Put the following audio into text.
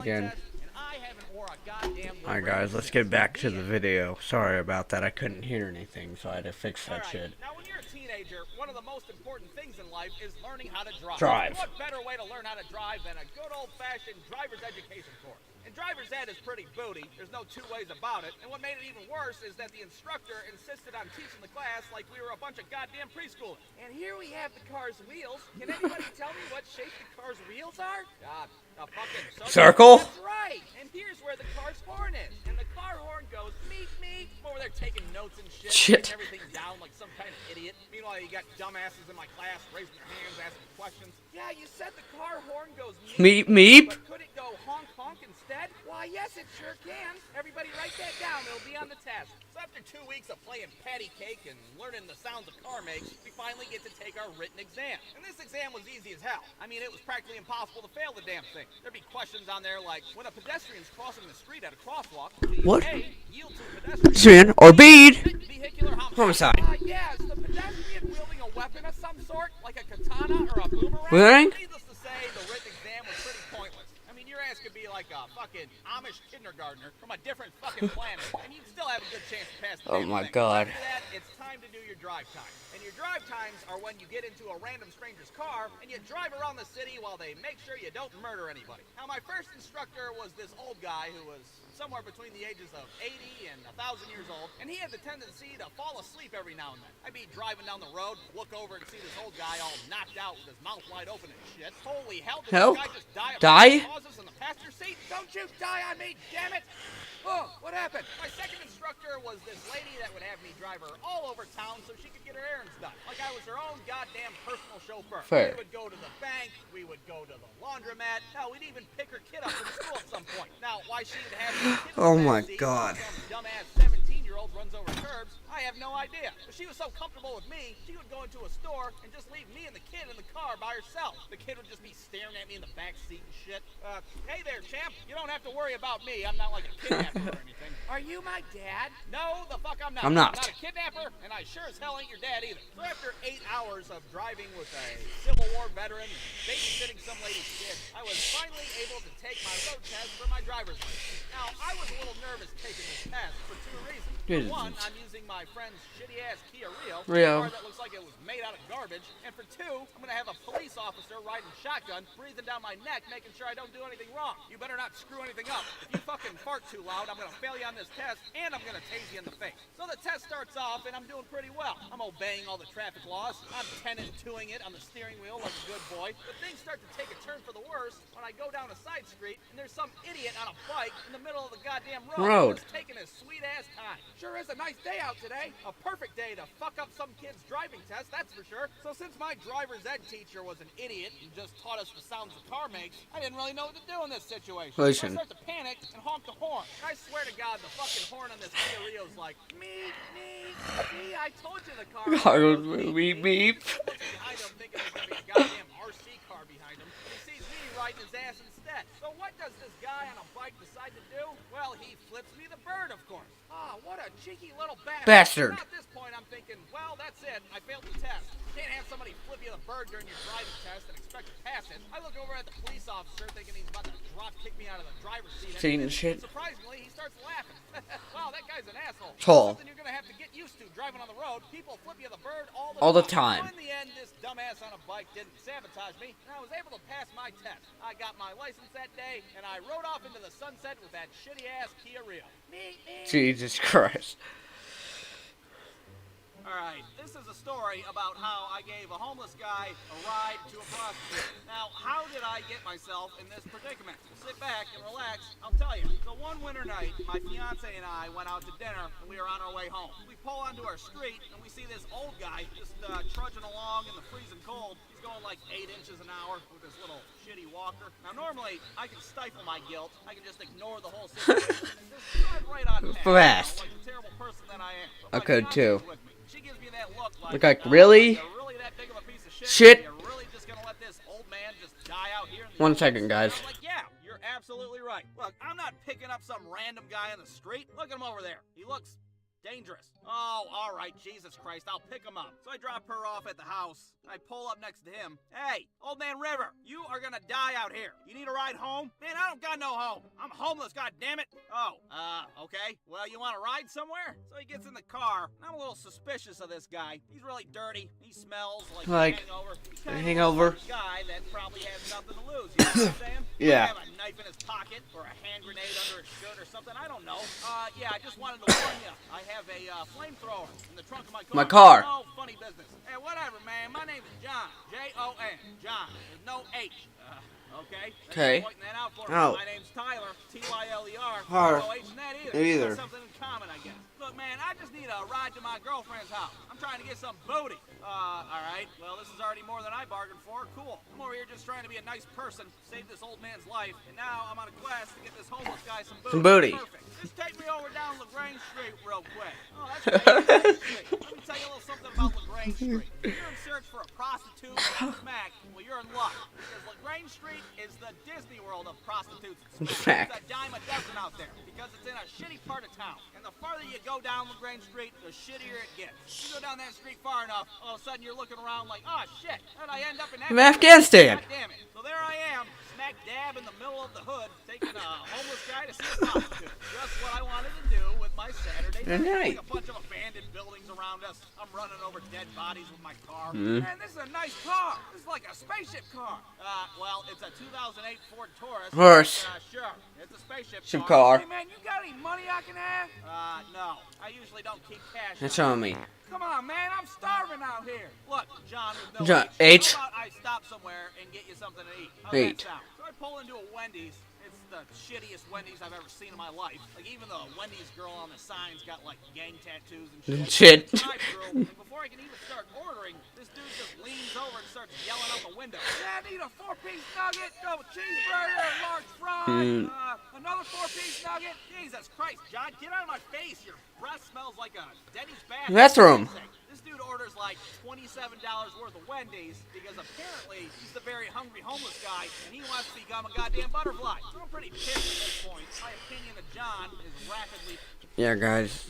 Again. Alright guys, let's get back to the video. Sorry about that, I couldn't hear anything, so I had to fix that shit. Now when you're a teenager, one of the most important things in life is learning how to drive. Drive. What better way to learn how to drive than a good old-fashioned driver's education course? And driver's ed is pretty booty, there's no two ways about it, and what made it even worse is that the instructor insisted on teaching the class like we were a bunch of goddamn preschoolers. And here we have the car's wheels. Can anybody tell me what shape the car's wheels are? God, a fucking circle? That's right! And here's where the car's horn is. And the car horn goes, meep, meep. I'm over there taking notes and shit. Everything down like some kind of idiot. Meanwhile, you got dumbasses in my class raising their hands, asking questions. Yeah, you said the car horn goes meep, meep. But could it go honk, honk instead? Why, yes, it sure can. Everybody write that down. It'll be on the test. So after 2 weeks of playing patty cake and learning the sounds a car makes, we finally get to take our written exam. And this exam was easy as hell. I mean, it was practically impossible to fail the damn thing. There'd be questions on there like, when a pedestrian's crossing the street at a crosswalk, do you what? A, yield to a pedestrian, or B, vehicular homicide. Yes, the pedestrian wielding a weapon of some sort, like a katana or a boomerang. Boomerang? Needless to say, the written exam was pretty pointless. I mean, your ass could be like a fucking Amish kindergartner from a different fucking planet, and you'd still have a good chance to pass the Oh damn my thing. god. After that, it's time to do your drive time. And your drive times are when you get into a random stranger's car and you drive around the city while they make sure you don't murder anybody. Now, my first instructor was this old guy who was somewhere between the ages of 80 and 1,000 years old, and he had the tendency to fall asleep every now and then. I'd be driving down the road, look over and see this old guy all knocked out with his mouth wide open and shit. Holy hell, did this guy just die of causes in the passenger seat? Don't you die on me, damn it! Oh, what happened? My second instructor was this lady that would have me drive her all over town so she could get her errands done. Like I was her own goddamn personal chauffeur. Fair. We would go to the bank, we would go to the laundromat. Now, we'd even pick her kid up from school at some point. Now, why she would have her kid in Oh the my backseat god. while some dumbass 17-year-old runs over curbs, I have no idea. But she was so comfortable with me, she would go into a store and just leave me and the kid in the car by herself. The kid would just be staring at me in the back seat and shit. Hey there, champ. You don't have to worry about me. I'm not like a kidnapper or anything. Are you my dad? No, the fuck I'm not. I'm not. I'm not a kidnapper, and I sure as hell ain't your dad either. So after 8 hours of driving with a Civil War veteran and babysitting some lady's kid, I was finally able to take my road test for my driver's license. Now, I was a little nervous taking this test for 2 reasons. For one, I'm using my friend's shitty-ass Kia Rio, a car that looks like it was made out of garbage. And for two, I'm going to have a police officer riding shotgun, breathing down my neck, making sure I don't do anything wrong. You better not screw anything up. If you fucking fart too loud, I'm going to fail you on this test, and I'm going to tase you in the face. So the test starts off, and I'm doing pretty well. I'm obeying all the traffic laws. I'm 10 and 2ing it on the steering wheel like a good boy. But things start to take a turn for the worse when I go down a side street, and there's some idiot on a bike in the middle of the goddamn road. Just taking his sweet-ass time. Sure is a nice day out today. A perfect day to fuck up some kid's driving test, that's for sure. So since my driver's ed teacher was an idiot and just taught us the sounds the car makes, I didn't really know what to do in this situation. Listen. So I start to panic and honk the horn. And I swear to God, the fucking horn on this Kia Rio's like, me, see, I told you the car was beep, beep. behind him thinking there's gonna be a goddamn RC car behind him. And he sees me riding his ass instead. So what does this guy on a bike decide to do? Well, he flips me the bird, of course. Ah, what a cheeky little bastard. Now, at this point, I'm thinking, well, that's it. I failed the test. You can't have somebody flip you the bird during your driving test and expect to pass it. I look over at the police officer thinking he's about to drop kick me out of the driver's seat. And shit. Surprisingly, he starts laughing. Wow, that guy's an asshole. Tall. Something you're going to have to get used to driving on the road. People flip you the bird all the time. So in the end, this dumbass on a bike didn't sabotage me, and I was able to pass my test. I got my license that day, and I rode off into the sunset with that shitty-ass Kia Rio. Jesus Christ. Alright, this is a story about how I gave a homeless guy a ride to a prostitute. Now, how did I get myself in this predicament? Sit back and relax, I'll tell you. So one winter night, my fiance and I went out to dinner, and we were on our way home. We pull onto our street, and we see this old guy just trudging along in the freezing cold. He's going like 8 inches an hour with this little shitty walker. Now, normally, I can stifle my guilt. I can just ignore the whole situation and just drive right on past. Like the terrible person that I am. I could too. She gives me that look like really? You're really that big of a piece of shit? You're really just gonna let this old man just die out here in the 1 second, guys. I'm like, yeah, you're absolutely right. Look, I'm not picking up some random guy on the street. Look at him over there. He looks dangerous. Oh, all right, Jesus Christ, I'll pick him up. So I drop her off at the house. I pull up next to him. Hey, old man River, you are gonna die out here. You need a ride home? Man, I don't got no home. I'm homeless, goddammit. Oh, okay. Well, you want to ride somewhere? So he gets in the car. And I'm a little suspicious of this guy. He's really dirty. He smells like a hangover. He's a kinda hangover. like a guy that probably has nothing to lose. You know what I'm saying? Yeah. Have a knife in his pocket or a hand grenade under his shirt or something. I don't know. Yeah, I just wanted to warn you. I have a flamethrower in the trunk of my car. My car. No funny business. Hey, whatever, man. My name is John. J-O-N. John. There's no H. Okay? Okay. Pointing that out for me. Oh. My name's Tyler. T-Y-L-E-R. Har. No H in that either. Me either. Got something in common, I guess. Look, man, I just need a ride to my girlfriend's house. I'm trying to get some booty. All right. Well, this is already more than I bargained for. Cool. I'm over here just trying to be a nice person, save this old man's life, and now I'm on a quest to get this homeless guy some booty. Some booty. Perfect. Just take me over down LaGrange Street real quick. Oh, that's great. LaGrange Street. Let me tell you a little something about LaGrange Street. If you're in search for a prostitute and smack, well, you're in luck. Because LaGrange Street is the Disney World of prostitutes and smack. Smack. There's a dime a dozen out there because it's in a shitty part of town. And the farther you go down LaGrange Street, the shittier it gets. You go down that street far enough, all of a sudden you're looking around like, oh shit, how'd I end up in Afghanistan. God damn it. So there I am, smack dab in the middle of the hood, taking a homeless guy to see a prostitute. Just what I wanted to do with my Saturday night. Night. A bunch of abandoned buildings around us. I'm running over dead bodies with my car. Mm. Man, this is a nice car. This is like a spaceship car. Well, it's a 2008 Ford Taurus. Horse. Sure. It's a spaceship Ship car. car. Hey, man, you got any money I can have? No. I usually don't keep cash. That's on on me. Come on, man, I'm starving out here. Look, John, with no John, H. H. How about I stop somewhere and get you something to eat? How's Eat. that sound? So I pull into a Wendy's. It's the shittiest Wendy's I've ever seen in my life. Like, even the Wendy's girl on the sign's got, like, gang tattoos and shit. Shit. Drive-thru, and before I can even start ordering, this dude just leans over and starts yelling out the window. Yeah, I need a 4-piece nugget, double cheeseburger, large fry, another 4-piece nugget. Jesus Christ, John, get out of my face. Your breath smells like a Denny's Bathroom. This dude orders like $27 worth of Wendy's because apparently he's the very hungry homeless guy and he wants to become a goddamn butterfly. So I'm pretty pissed at this point. My opinion of John is rapidly... Yeah, guys.